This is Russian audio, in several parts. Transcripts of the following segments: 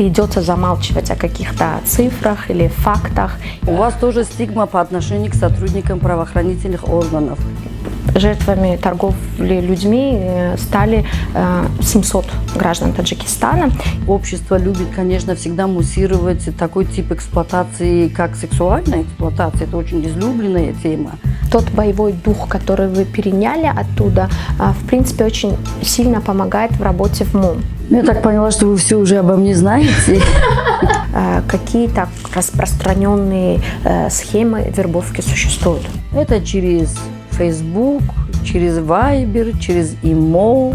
придется замалчивать о каких-то цифрах или фактах. У вас тоже стигма по отношению к сотрудникам правоохранительных органов. Жертвами торговли людьми стали 700 граждан Таджикистана. Общество любит, конечно, всегда муссировать такой тип эксплуатации, как сексуальная эксплуатация. Это очень излюбленная тема. Тот боевой дух, который вы переняли оттуда, в принципе, очень сильно помогает в работе в МОМ. Я так поняла, что вы все уже обо мне знаете. Какие-то распространенные схемы вербовки существуют? Это через Facebook, через Viber, через ИМО.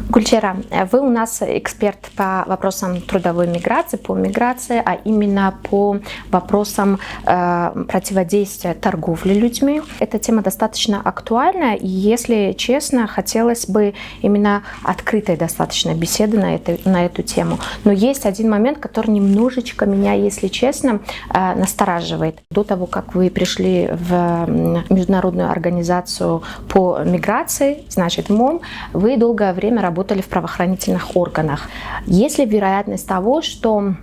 Гульчера, вы у нас эксперт по вопросам трудовой миграции, по миграции, а именно по вопросам противодействия торговли людьми. Эта тема достаточно актуальна, и, если честно, хотелось бы именно открытой достаточно беседы на эту тему. Но есть один момент, который немножечко меня, если честно, настораживает. До того, как вы пришли в Международную организацию по миграции, значит, МОМ, вы долгое время работали в правоохранительных органах. Есть ли вероятность того, что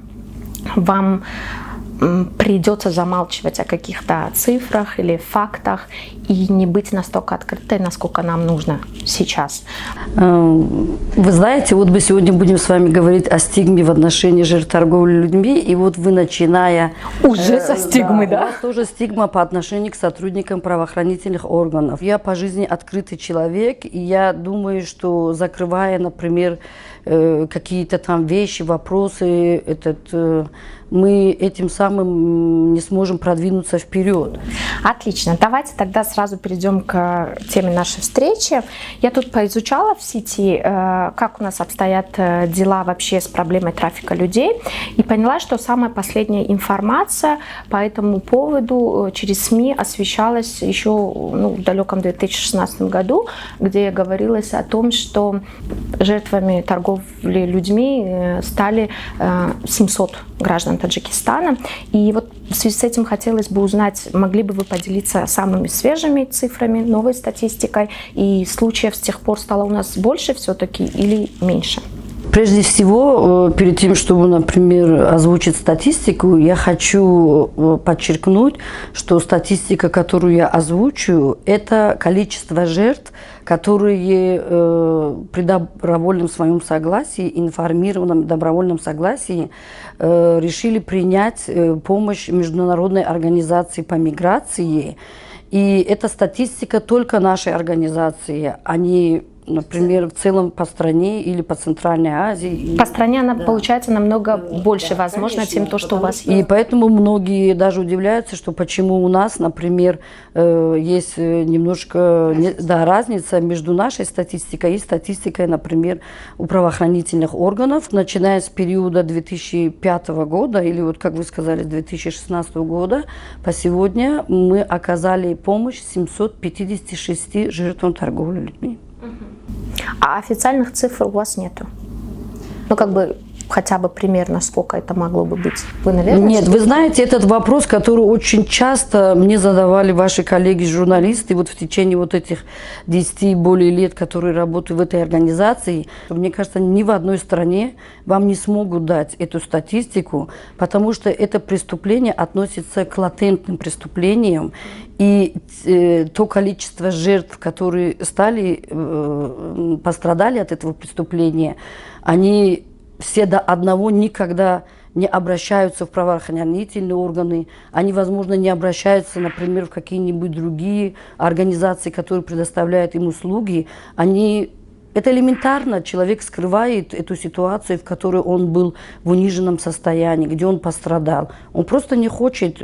вам придется замалчивать о каких-то цифрах или фактах и не быть настолько открытой, насколько нам нужно сейчас? Вы знаете, вот мы сегодня будем с вами говорить о стигме в отношении жертв торговли людьми, и вот вы, начиная... Уже со стигмой, да? У вас тоже стигма по отношению к сотрудникам правоохранительных органов. Я по жизни открытый человек, и я думаю, что, закрывая, например, какие-то там вещи, вопросы, мы этим самым не сможем продвинуться вперед. Отлично. Давайте тогда сразу перейдем к теме нашей встречи. Я тут поизучала в сети, как у нас обстоят дела вообще с проблемой трафика людей, и поняла, что самая последняя информация по этому поводу через СМИ освещалась еще в далеком 2016 году, где говорилось о том, что жертвами торговли людьми стали 700 граждан Таджикистана. И вот в связи с этим хотелось бы узнать, могли бы вы поделиться самыми свежими цифрами, новой статистикой, и случаев с тех пор стало у нас больше все-таки или меньше? Прежде всего, перед тем, чтобы, например, озвучить статистику, я хочу подчеркнуть, что статистика, которую я озвучу, это количество жертв, которые при добровольном своем согласии, информированном добровольном согласии решили принять помощь Международной организации по миграции. И эта статистика только нашей организации, а не, например, в целом по стране или по Центральной Азии. По стране она получается намного больше, возможно, конечно, чем то, что у вас есть. И поэтому многие даже удивляются, что почему у нас, например, есть немножко разница между нашей статистикой и статистикой, например, у правоохранительных органов, начиная с периода 2005 года, или вот, как вы сказали, с 2016 года, по сегодня мы оказали помощь 756 жертвам торговли людьми. А официальных цифр у вас нету? Хотя бы примерно сколько это могло бы быть? Вы, наверное, нет, вы знаете, этот вопрос, который очень часто мне задавали ваши коллеги-журналисты вот в течение вот этих 10 и более лет, которые работают в этой организации. Мне кажется, ни в одной стране вам не смогут дать эту статистику, потому что это преступление относится к латентным преступлениям. И то количество жертв, которые пострадали от этого преступления, они все до одного никогда не обращаются в правоохранительные органы, они, возможно, не обращаются, например, в какие-нибудь другие организации, которые предоставляют им услуги. Это элементарно, человек скрывает эту ситуацию, в которой он был в униженном состоянии, где он пострадал. Он просто не хочет,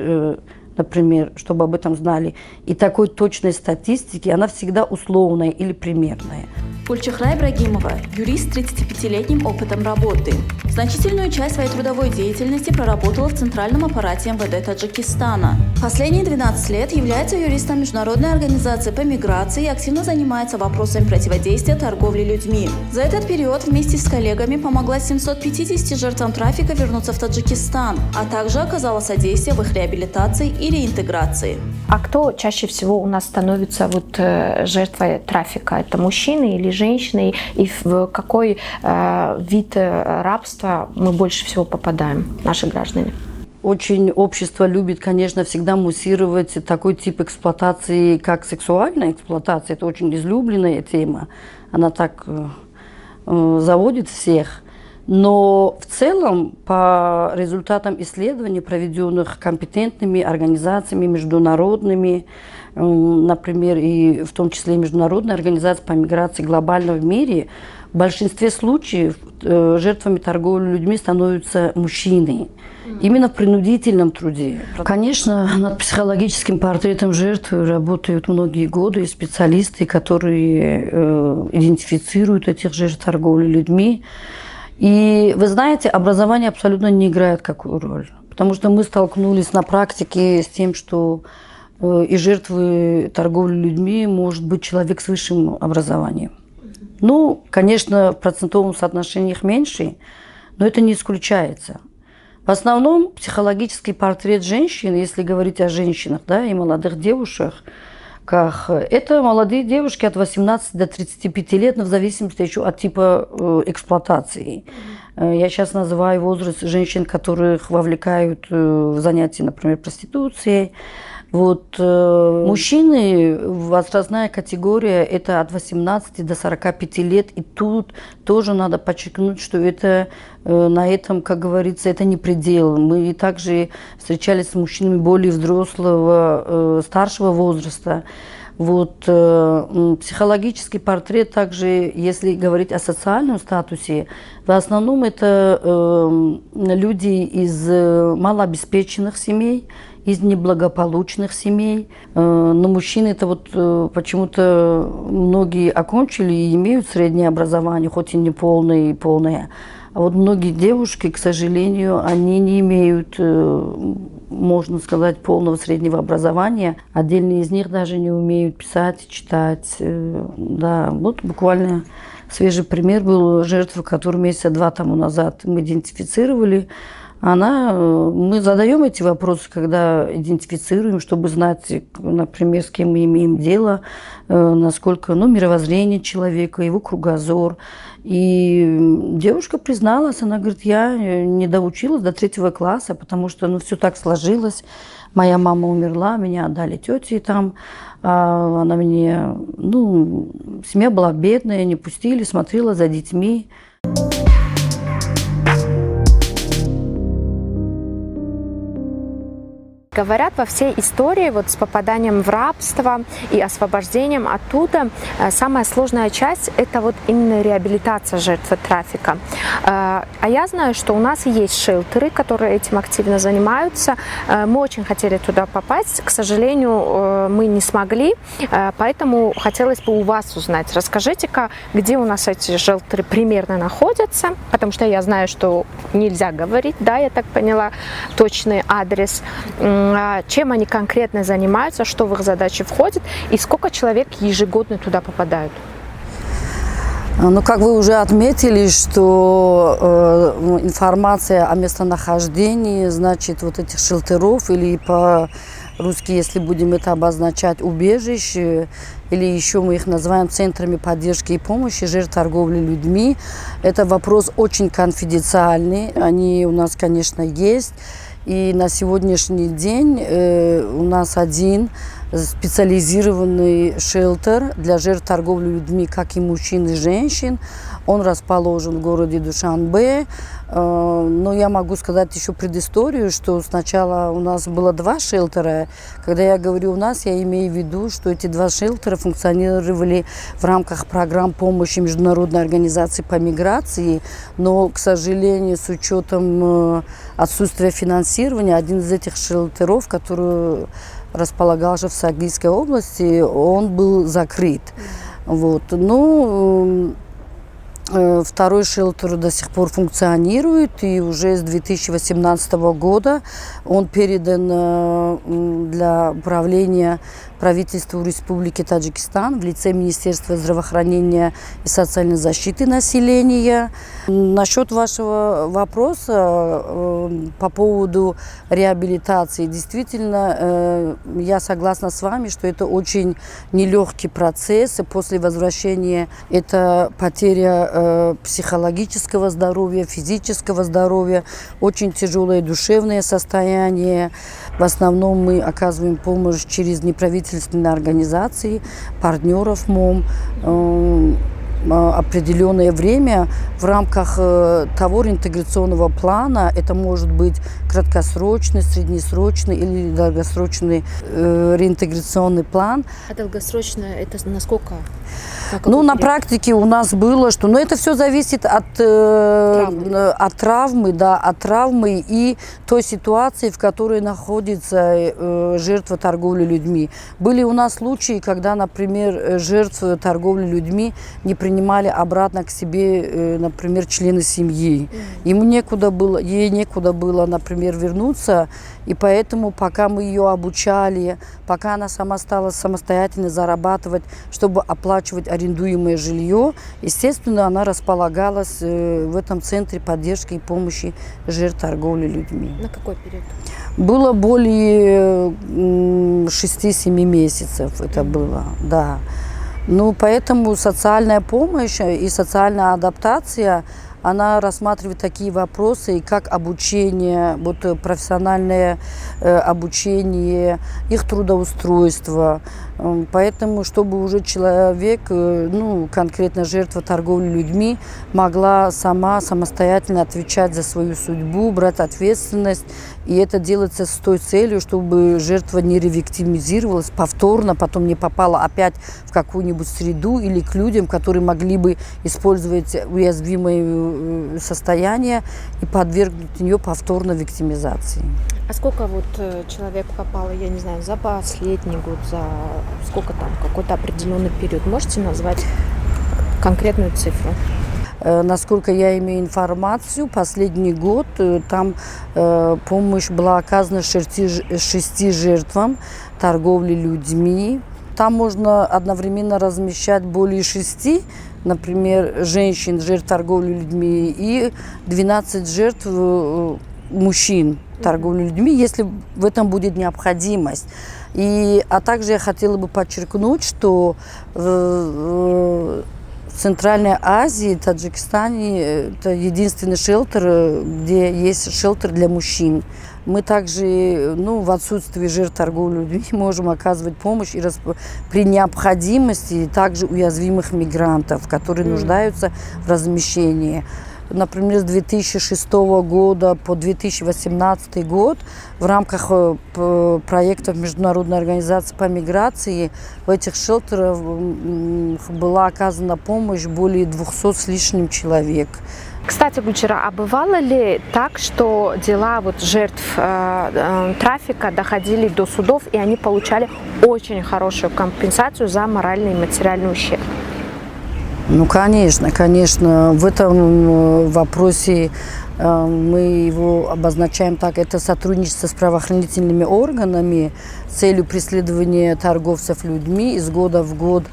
например, чтобы об этом знали. И такой точной статистики, она всегда условная или примерная. Гульчахра Ибрагимова – юрист с 35-летним опытом работы. Значительную часть своей трудовой деятельности проработала в центральном аппарате МВД Таджикистана. Последние 12 лет является юристом Международной организации по миграции и активно занимается вопросами противодействия торговли людьми. За этот период вместе с коллегами помогла 750 жертвам трафика вернуться в Таджикистан, а также оказала содействие в их реабилитации и реинтеграции. А кто чаще всего у нас становится жертвой трафика? Это мужчины или женщины? И в какой вид рабства мы больше всего попадаем, наши граждане? Очень общество любит, конечно, всегда муссировать такой тип эксплуатации, как сексуальная эксплуатация. Это очень излюбленная тема. Она так заводит всех. Но в целом, по результатам исследований, проведенных компетентными организациями международными, например, и в том числе и Международная организация по миграции глобально в мире, в большинстве случаев жертвами торговли людьми становятся мужчины. Именно в принудительном труде. Конечно, над психологическим портретом жертвы работают многие годы специалисты, которые идентифицируют этих жертв торговли людьми. И вы знаете, образование абсолютно не играет какую роль. Потому что мы столкнулись на практике с тем, что и жертвы торговли людьми может быть человек с высшим образованием. Ну, конечно, в процентовом соотношении их меньше, но это не исключается. В основном психологический портрет женщин, если говорить о женщинах, да, и молодых девушках, это молодые девушки от 18 до 35 лет, но в зависимости еще от типа эксплуатации. Я сейчас называю возраст женщин, которых вовлекают в занятия, например, проституцией. Мужчины, возрастная категория, это от 18 до 45 лет. И тут тоже надо подчеркнуть, что это на этом, как говорится, это не предел. Мы также встречались с мужчинами более взрослого, старшего возраста. Психологический портрет также, если говорить о социальном статусе, в основном это люди из малообеспеченных семей, из неблагополучных семей. Но мужчины это почему-то многие окончили и имеют среднее образование, хоть и не полное и полное. А многие девушки, к сожалению, они не имеют, можно сказать, полного среднего образования. Отдельные из них даже не умеют писать, читать. Да, буквально свежий пример был жертва, которую месяца 2 тому назад мы идентифицировали. Мы задаем эти вопросы, когда идентифицируем, чтобы знать, например, с кем мы имеем дело, насколько мировоззрение человека, его кругозор. И девушка призналась, она говорит, я не доучилась до 3 класса, потому что все так сложилось. Моя мама умерла, меня отдали тете там, она мне, семья была бедная, не пустили, смотрела за детьми. Говорят, во всей истории с попаданием в рабство и освобождением оттуда самая сложная часть – это именно реабилитация жертвы трафика. А я знаю, что у нас есть шелтеры, которые этим активно занимаются. Мы очень хотели туда попасть. К сожалению, мы не смогли, поэтому хотелось бы у вас узнать. Расскажите-ка, где у нас эти шелтеры примерно находятся, потому что я знаю, что нельзя говорить, да, я так поняла, точный адрес. Чем они конкретно занимаются, что в их задачи входит и сколько человек ежегодно туда попадают? Как вы уже отметили, что информация о местонахождении, этих шелтеров или по-русски, если будем это обозначать, убежищ, или еще мы их называем центрами поддержки и помощи жертв торговли людьми, это вопрос очень конфиденциальный. Они у нас, конечно, есть. И на сегодняшний день у нас один специализированный шелтер для жертв торговли людьми, как и мужчин и женщин. Он расположен в городе Душанбе. Но я могу сказать еще предысторию, что сначала у нас было 2 шелтера. Когда я говорю «у нас», я имею в виду, что эти 2 шелтера функционировали в рамках программ помощи Международной организации по миграции. Но, к сожалению, с учетом отсутствия финансирования, один из этих шелтеров, который располагался в Сагдийской области, он был закрыт. Вот. Ну, второй шелтер до сих пор функционирует, и уже с 2018 года он передан для управления правительству Республики Таджикистан в лице Министерства здравоохранения и социальной защиты населения. Насчет вашего вопроса по поводу реабилитации, действительно, я согласна с вами, что это очень нелегкий процесс, и после возвращения это потеря психологического здоровья, физического здоровья, очень тяжелое душевное состояние. В основном мы оказываем помощь через неправительственные организации, партнеров МОМ. Определенное время в рамках того реинтеграционного плана, это может быть краткосрочный, среднесрочный или долгосрочный реинтеграционный план. А долгосрочно это насколько? Ну, на практике у нас было, что... Но это все зависит от травмы, да, от травмы и той ситуации, в которой находится жертва торговли людьми. Были у нас случаи, когда, например, жертвы торговли людьми не принимали обратно к себе, например, члены семьи. Ей некуда было, например, вернуться, и поэтому, пока мы ее обучали, пока она сама стала самостоятельно зарабатывать, чтобы оплачивать арендуемое жилье, естественно, она располагалась в этом центре поддержки и помощи жертв торговли людьми. На какой период? Было более 6-7 месяцев это было, да. Ну, поэтому социальная помощь и социальная адаптация, она рассматривает такие вопросы, как обучение, вот профессиональное обучение, их трудоустройство. Поэтому, чтобы уже человек, ну, конкретно жертва торговли людьми, могла самостоятельно отвечать за свою судьбу, брать ответственность. И это делается с той целью, чтобы жертва не ревиктимизировалась повторно, потом не попала опять в какую-нибудь среду или к людям, которые могли бы использовать уязвимое состояние и подвергнуть ее повторно виктимизации. А сколько вот человек попало, я не знаю, за последний год, за сколько там, какой-то определенный период? Можете назвать конкретную цифру? Насколько я имею информацию, последний год там помощь была оказана 6 жертвам торговли людьми. Там можно одновременно размещать более 6, например, женщин, жертв торговли людьми, и 12 жертв мужчин торговли людьми, если в этом будет необходимость. А также я хотела бы подчеркнуть, что в Центральной Азии, Таджикистане, это единственный шелтер, где есть шелтер для мужчин. Мы также, ну, в отсутствии жертв торговли людьми можем оказывать помощь и при необходимости также уязвимых мигрантов, которые нуждаются в размещении. Например, с 2006 года по 2018 год в рамках проектов Международной организации по миграции в этих шелтерах была оказана помощь более 200 с лишним человек. Кстати, Гульчира, а бывало ли так, что дела вот жертв трафика доходили до судов, и они получали очень хорошую компенсацию за моральный и материальный ущерб? Ну, конечно, конечно. В этом вопросе мы его обозначаем так. Это сотрудничество с правоохранительными органами с целью преследования торговцев людьми. Из года в год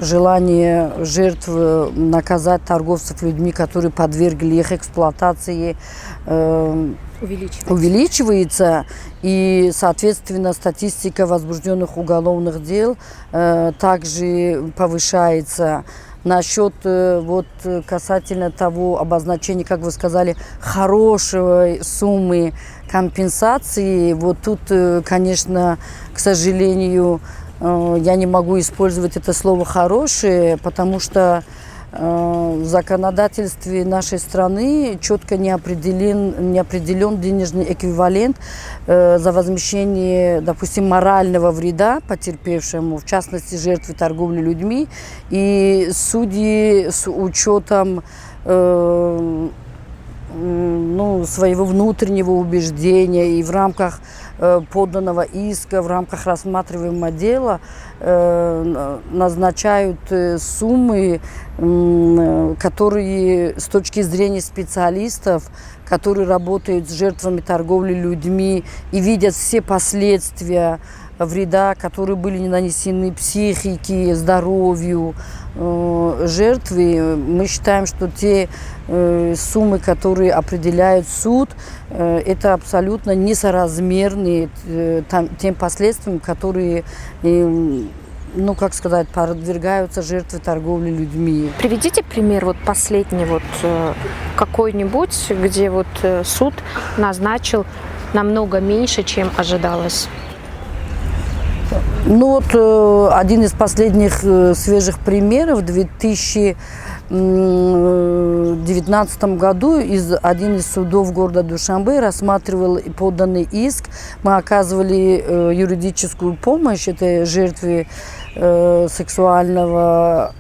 желание жертв наказать торговцев людьми, которые подвергли их эксплуатации, увеличивается. И, соответственно, статистика возбужденных уголовных дел также повышается. Насчет вот касательно того обозначения, как вы сказали, хорошей суммы компенсации, вот тут, конечно, к сожалению, я не могу использовать это слово «хорошее», потому что в законодательстве нашей страны четко не определен денежный эквивалент за возмещение, допустим, морального вреда потерпевшему, в частности, жертвы торговли людьми. И судьи с учетом своего внутреннего убеждения и в рамках поданного иска в рамках рассматриваемого дела назначают суммы, которые с точки зрения специалистов, которые работают с жертвами торговли людьми и видят все последствия вреда, которые были нанесены психике, здоровью жертвы. Мы считаем, что те суммы, которые определяет суд, это абсолютно несоразмерные тем последствиям, которые, ну, как сказать, подвергаются жертве торговли людьми. Приведите пример вот последний вот какой-нибудь, где вот суд назначил намного меньше, чем ожидалось. Ну вот один из последних свежих примеров в 2019 году один из судов города Душанбе рассматривал поданный иск. Мы оказывали юридическую помощь этой жертве сексуального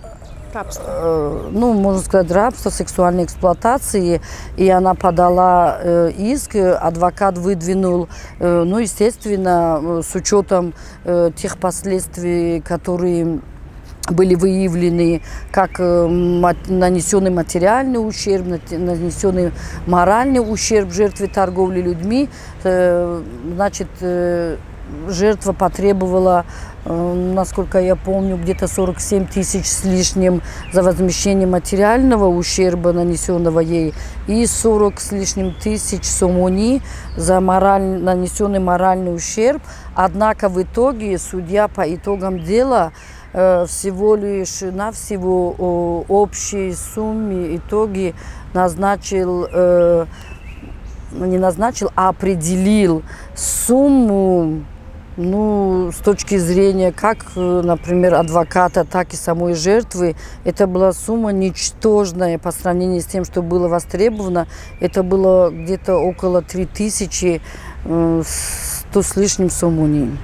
рабства. Ну, можно сказать, рабства, сексуальной эксплуатации. И она подала иск, адвокат выдвинул, ну, естественно, с учетом тех последствий, которые были выявлены, как нанесенный материальный ущерб, нанесенный моральный ущерб жертве торговли людьми. Значит, жертва потребовала, насколько я помню, где-то 47 тысяч с лишним за возмещение материального ущерба, нанесенного ей, и 40 с лишним тысяч сомони за нанесенный моральный ущерб. Однако в итоге судья по итогам дела всего лишь навсего общей сумме итоги определил сумму, ну, с точки зрения как, например, адвоката, так и самой жертвы. Это была сумма ничтожная по сравнению с тем, что было востребовано. Это было где-то около 3100 с лишним сомони,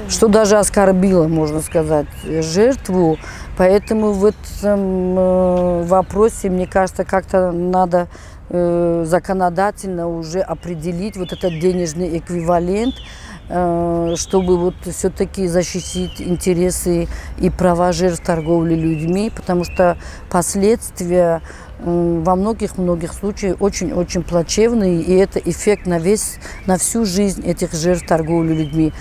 что даже оскорбило, можно сказать, жертву. Поэтому в этом вопросе, мне кажется, как-то надо законодательно уже определить вот этот денежный эквивалент, чтобы вот все-таки защитить интересы и права жертв торговли людьми, потому что последствия во многих случаях очень плачевные, и это эффект на всю жизнь этих жертв торговли людьми.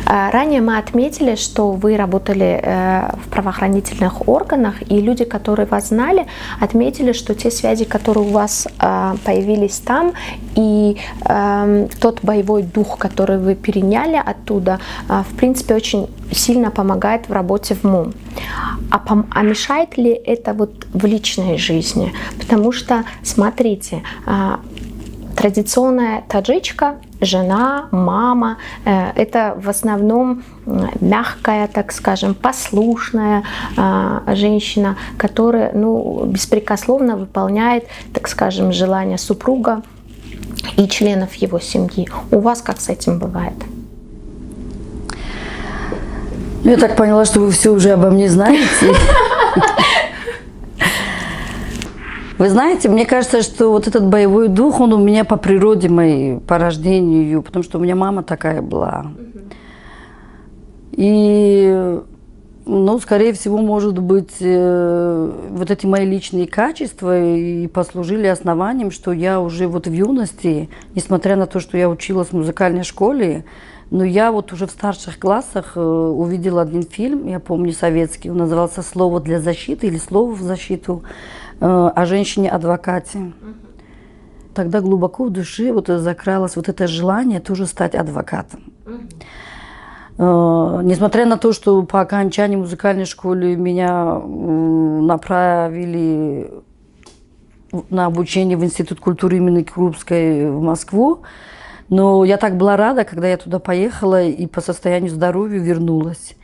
Ранее мы отметили, что вы работали в правоохранительных органах, и люди, которые вас знали, отметили, что те связи, которые у вас появились там, и тот боевой дух, который вы переняли оттуда, в принципе, очень сильно помогает в работе в МУМ. А мешает ли это вот в личной жизни? Потому что, смотрите, традиционная таджичка, жена, мама, это в основном мягкая, так скажем, послушная женщина, которая, ну, беспрекословно выполняет, так скажем, желания супруга и членов его семьи. У вас как с этим бывает? Я так поняла, что вы все уже обо мне знаете. Вы знаете, мне кажется, что вот этот боевой дух, он у меня по природе моей, по рождению, потому что у меня мама такая была. И, ну, скорее всего, может быть, вот эти мои личные качества и послужили основанием, что я уже вот в юности, несмотря на то, что я училась в музыкальной школе, но я вот уже в старших классах увидела один фильм, я помню, советский, он назывался «Слово для защиты» или «Слово в защиту», о женщине-адвокате. Тогда глубоко в душе вот закралось вот это желание тоже стать адвокатом. Несмотря на то, что по окончании музыкальной школы меня направили на обучение в Институт культуры имени Крупской в Москву, но я так была рада, когда я туда поехала и по состоянию здоровья вернулась.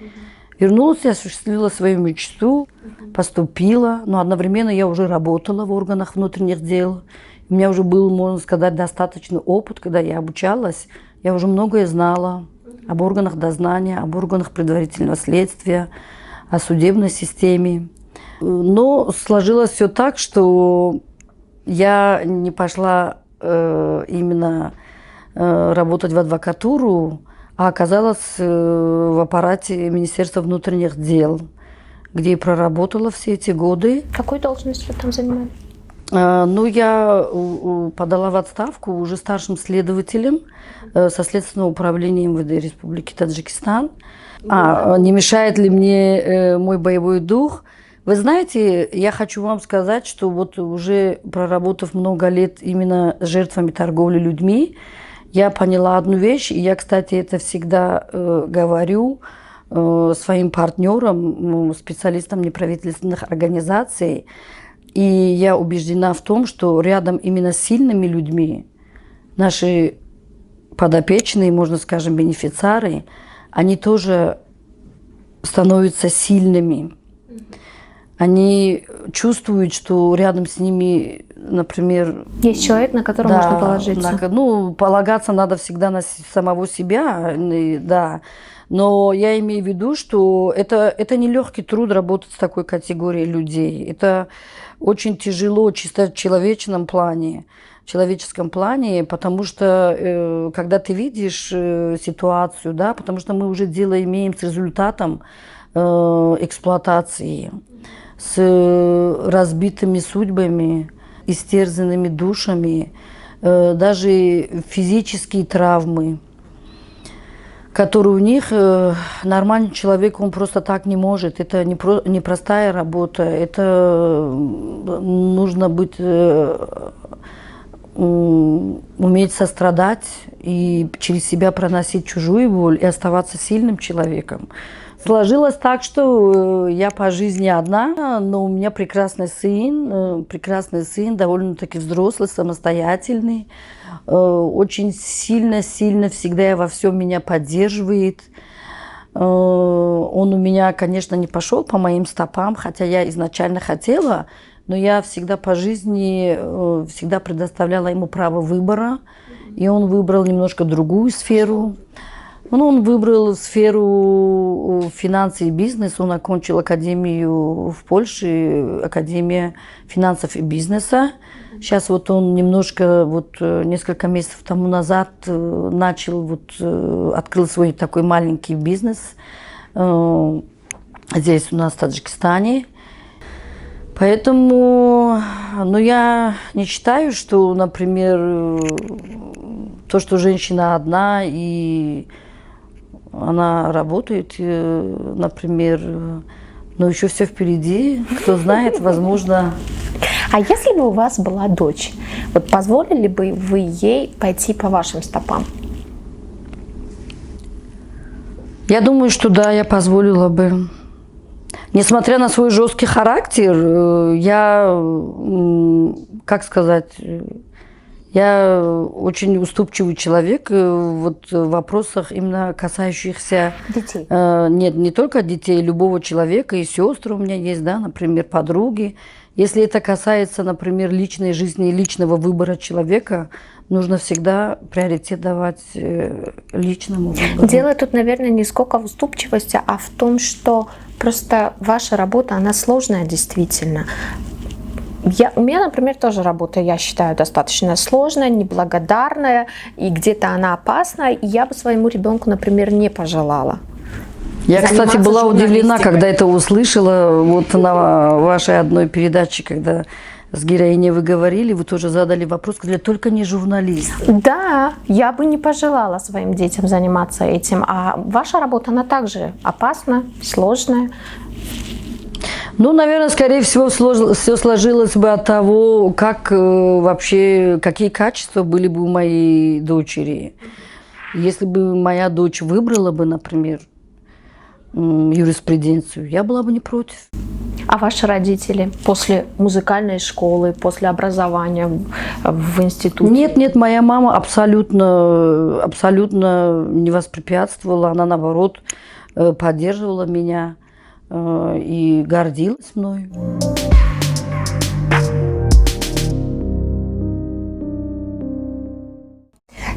Вернулась, я осуществила свою мечту, поступила, но одновременно я уже работала в органах внутренних дел. У меня уже был, можно сказать, достаточный опыт, когда я обучалась. Я уже многое знала об органах дознания, об органах предварительного следствия, о судебной системе. Но сложилось все так, что я не пошла именно работать в адвокатуру, а оказалась в аппарате Министерства внутренних дел, где и проработала все эти годы. Какую должность вы там занимали? Ну, я подала в отставку уже старшим следователем со Следственного управления МВД Республики Таджикистан. Не мешает ли мне мой боевой дух? Вы знаете, я хочу вам сказать, что вот уже проработав много лет именно с жертвами торговли людьми, я поняла одну вещь, и я, кстати, это всегда говорю своим партнерам, специалистам неправительственных организаций, и я убеждена в том, что рядом именно с сильными людьми наши подопечные, можно скажем, бенефициары, они тоже становятся сильными. Они чувствуют, что рядом с ними, например... Есть человек, на которого можно положиться. Полагаться надо всегда на самого себя, да. Но я имею в виду, что это нелегкий труд работать с такой категорией людей. Это очень тяжело чисто в человеческом плане, потому что когда ты видишь ситуацию, да, потому что мы уже дело имеем с результатом эксплуатации, с разбитыми судьбами, истерзанными душами, даже физические травмы, которые у них нормальный человек, он просто так не может. Это не простая работа, это нужно быть, уметь сострадать и через себя проносить чужую боль и оставаться сильным человеком. Сложилось так, что я по жизни одна, но у меня прекрасный сын, довольно-таки взрослый, самостоятельный, очень сильно всегда во всем меня поддерживает. Он у меня, конечно, не пошел по моим стопам, хотя я изначально хотела, но я всегда по жизни всегда предоставляла ему право выбора, и он выбрал немножко другую сферу. Он выбрал сферу финансы и бизнес. Он окончил академию в Польше, Академия финансов и бизнеса. Сейчас вот он немножко, несколько месяцев тому назад открыл свой такой маленький бизнес здесь у нас в Таджикистане. Поэтому, я не считаю, что, например, то, что женщина одна и она работает, например, но еще все впереди, кто знает, возможно. А если бы у вас была дочь, позволили бы вы ей пойти по вашим стопам? Я думаю, что да, я позволила бы. Несмотря на свой жесткий характер, я очень уступчивый человек в вопросах, именно касающихся детей. Нет, не только детей, любого человека, и сестры у меня есть, да, например, подруги. Если это касается, например, личной жизни и личного выбора человека, нужно всегда приоритет давать личному выбору. Дело тут, наверное, не сколько в уступчивости, а в том, что просто ваша работа, она сложная действительно. У меня, например, тоже работа, я считаю, достаточно сложная, неблагодарная, и где-то она опасна, и я бы своему ребенку, например, не пожелала. Я, кстати, была удивлена, когда это услышала на вашей одной передаче, когда с героиней вы говорили, вы тоже задали вопрос, сказали, только не журналист. Да, я бы не пожелала своим детям заниматься этим, а ваша работа, она также опасна, сложная. Наверное, скорее всего, все сложилось бы от того, какие качества были бы у моей дочери. Если бы моя дочь выбрала бы, например, юриспруденцию, я была бы не против. А ваши родители после музыкальной школы, после образования в институте? Нет, моя мама абсолютно не воспрепятствовала, она, наоборот, поддерживала меня и гордилась мной.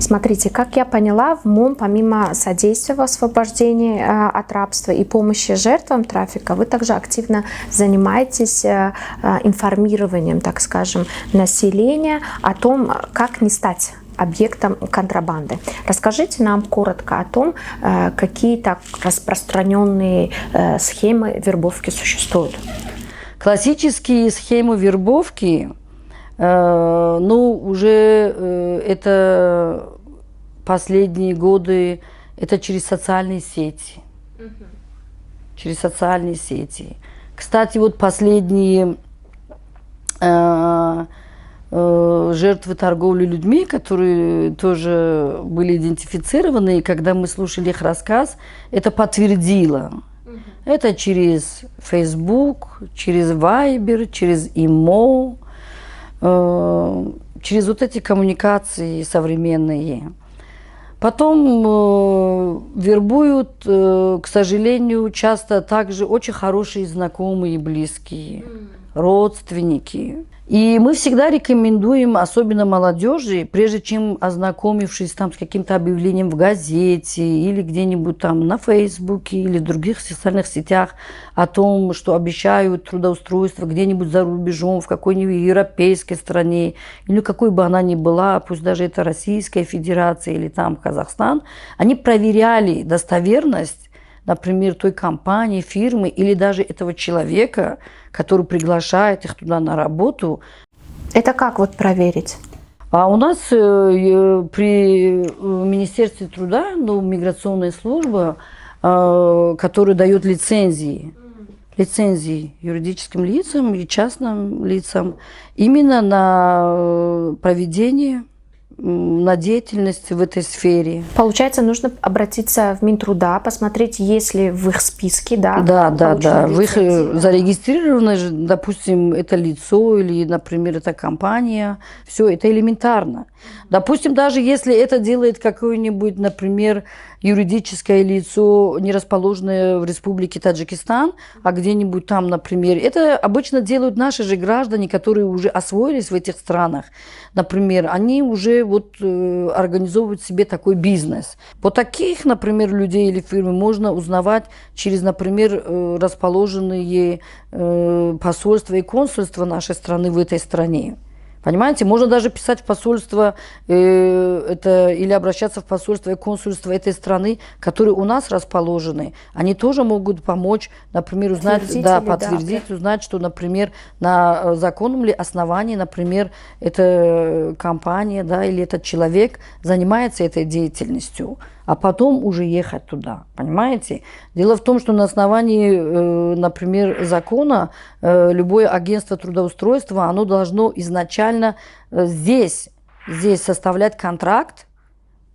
Смотрите, как я поняла, в МОМ помимо содействия в освобождении от рабства и помощи жертвам трафика, вы также активно занимаетесь информированием, так скажем, населения о том, как не стать объектом контрабанды. Расскажите нам коротко о том, какие так распространенные схемы вербовки существуют. Классические схемы вербовки, уже это последние годы, это через социальные сети. Через социальные сети. Кстати, вот последние жертвы торговли людьми, которые тоже были идентифицированы, и когда мы слушали их рассказ, это подтвердило. Это через Facebook, через Viber, через ИМО, через вот эти коммуникации современные. Потом вербуют, к сожалению, часто также очень хорошие знакомые и близкие, родственники. И мы всегда рекомендуем, особенно молодежи, прежде чем ознакомившись там с каким-то объявлением в газете или где-нибудь там на Фейсбуке или в других социальных сетях о том, что обещают трудоустройство где-нибудь за рубежом, в какой-нибудь европейской стране, или какой бы она ни была, пусть даже это Российская Федерация или там Казахстан, они проверяли достоверность, например, той компании, фирмы или даже этого человека, который приглашает их туда на работу. Это как вот проверить? А у нас при Министерстве труда, миграционная служба, которая дает лицензии юридическим лицам и частным лицам именно на проведение, на деятельность в этой сфере. Получается, нужно обратиться в Минтруда, посмотреть, есть ли в их списке, да? Да. В их зарегистрировано, допустим, это лицо или, например, это компания. Все, это элементарно. Допустим, даже если это делает какое-нибудь, например, юридическое лицо, не расположенное в Республике Таджикистан, а где-нибудь там, например, это обычно делают наши же граждане, которые уже освоились в этих странах. Например, они уже организовывают себе такой бизнес. По таких, например, людей или фирмы можно узнавать через, например, расположенные посольства и консульства нашей страны в этой стране. Понимаете, можно даже писать в посольство или обращаться в посольство и консульство этой страны, которые у нас расположены. Они тоже могут помочь, например, узнать, подтвердить, узнать, что, например, на законном ли основании, например, эта компания, или этот человек занимается этой деятельностью, а потом уже ехать туда, понимаете? Дело в том, что на основании, например, закона любое агентство трудоустройства, оно должно изначально здесь составлять контракт,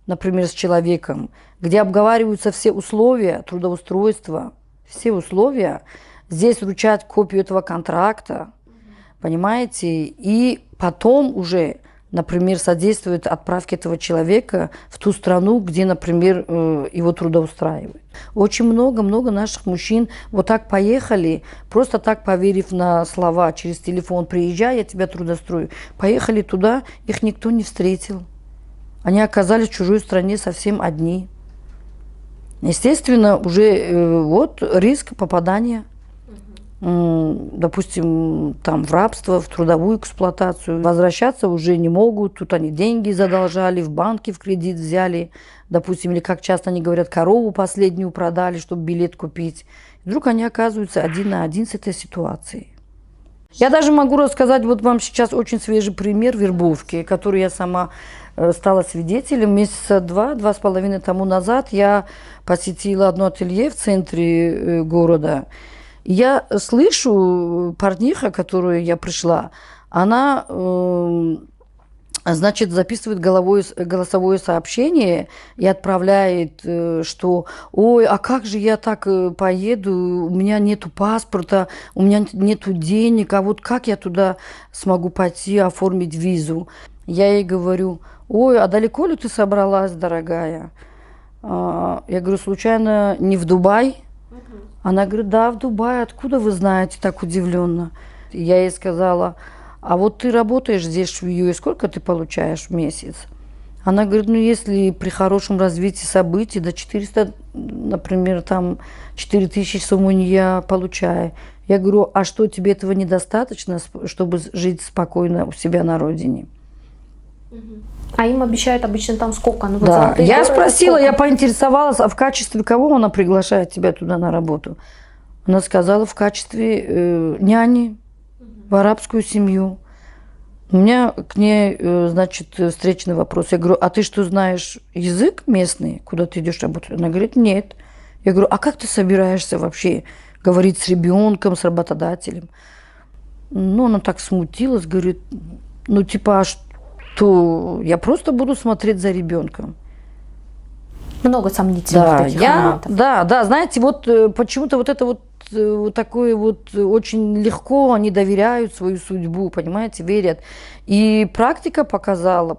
например, с человеком, где обговариваются все условия трудоустройства, все условия, здесь вручать копию этого контракта, понимаете? И потом уже, например, содействует отправке этого человека в ту страну, где, например, его трудоустраивают. Очень много наших мужчин вот так поехали, просто так поверив на слова через телефон: приезжай, я тебя трудоустрою. Поехали туда, их никто не встретил. Они оказались в чужой стране совсем одни. Естественно, уже риск попадания, допустим, там в рабство, в трудовую эксплуатацию. Возвращаться уже не могут, тут они деньги задолжали, в банке в кредит взяли, допустим, или, как часто они говорят, корову последнюю продали, чтобы билет купить. И вдруг они оказываются один на один с этой ситуацией. Я даже могу рассказать вам сейчас очень свежий пример вербовки, который я сама стала свидетелем. Месяца 2-2,5 тому назад я посетила одно ателье в центре города. Я слышу, парниха, которую я пришла, она, записывает голосовое сообщение и отправляет, что «Ой, а как же я так поеду, у меня нету паспорта, у меня нету денег, а вот как я туда смогу пойти оформить визу?» Я ей говорю: «Ой, а далеко ли ты собралась, дорогая?» Я говорю: «Случайно не в Дубай?» Она говорит: «Да, в Дубае. Откуда вы знаете?» Так удивленно. Я ей сказала: «А вот ты работаешь здесь, в Швее, сколько ты получаешь в месяц?» Она говорит, ну если при хорошем развитии событий до 400, например, там 4000 сомонь я получаю. Я говорю, а что, тебе этого недостаточно, чтобы жить спокойно у себя на родине? А им обещают обычно там сколько? Ну, вот Да, я спросила, сколько? я поинтересовалась, а в качестве кого она приглашает тебя туда на работу? Она сказала, в качестве няни в арабскую семью. У меня к ней, значит, встречный вопрос. Я говорю, а ты что, знаешь язык местный, куда ты идешь работать? Она говорит, нет. Я говорю, а как ты собираешься вообще говорить с ребенком, с работодателем? Ну, она так смутилась, говорит, ну, типа, а что, я просто буду смотреть за ребенком. Много сомнительных Да, таких моментов. да, знаете, вот почему-то вот это вот такое вот очень легко они доверяют свою судьбу, понимаете, верят. И практика показала,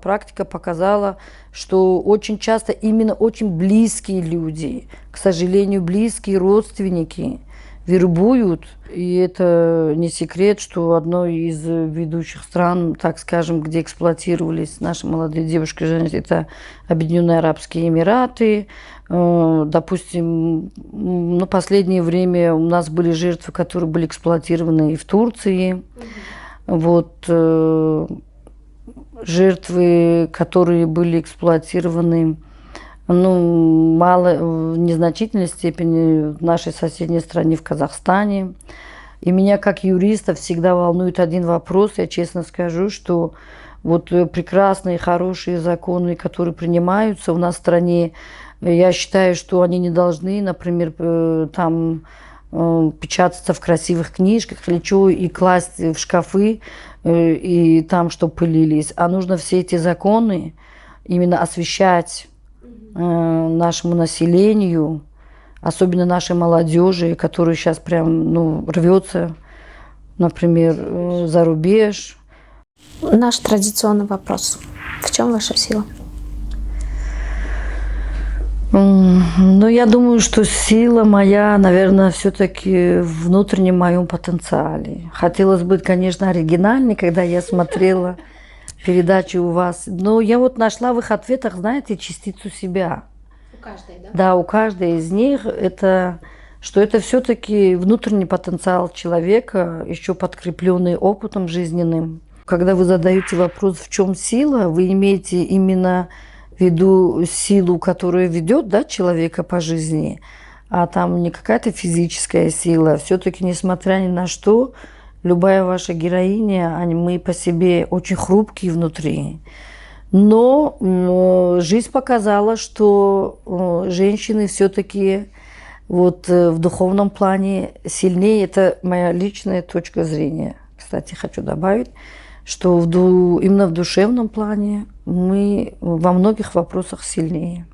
что очень часто именно очень близкие люди, к сожалению, близкие родственники вербуют. И это не секрет, что одной из ведущих стран, так скажем, где эксплуатировались наши молодые девушки, это Объединенные Арабские Эмираты. Допустим, ну, последнее время у нас были жертвы, которые были эксплуатированы и в Турции. Вот, жертвы, которые были эксплуатированы, ну, мало, в незначительной степени в нашей соседней стране, в Казахстане. И меня, как юриста, всегда волнует один вопрос. Я честно скажу, что вот прекрасные, хорошие законы, которые принимаются у нас в стране, я считаю, что они не должны, например, там печататься в красивых книжках или что, и класть в шкафы, и там, чтобы пылились. А нужно все эти законы именно освещать нашему населению, особенно нашей молодежи, которая сейчас прям, ну, рвется, например, за рубеж. Наш традиционный вопрос. В чем ваша сила? Ну, я думаю, что сила моя, наверное, все-таки в внутреннем моем потенциале. Хотелось быть, конечно, оригинальной, когда я смотрела передачи у вас. Но я вот нашла в их ответах, знаете, частицу себя. У каждой, да? Да, у каждой из них это, что это все-таки внутренний потенциал человека, еще подкрепленный опытом жизненным. Когда вы задаете вопрос, в чем сила, вы имеете именно в виду силу, которая ведет, да, человека по жизни, а там не какая-то физическая сила. Все-таки, несмотря ни на что, любая ваша героиня, мы по себе очень хрупкие внутри. Но жизнь показала, что женщины все-таки вот в духовном плане сильнее. Это моя личная точка зрения. Кстати, хочу добавить, что именно в душевном плане мы во многих вопросах сильнее.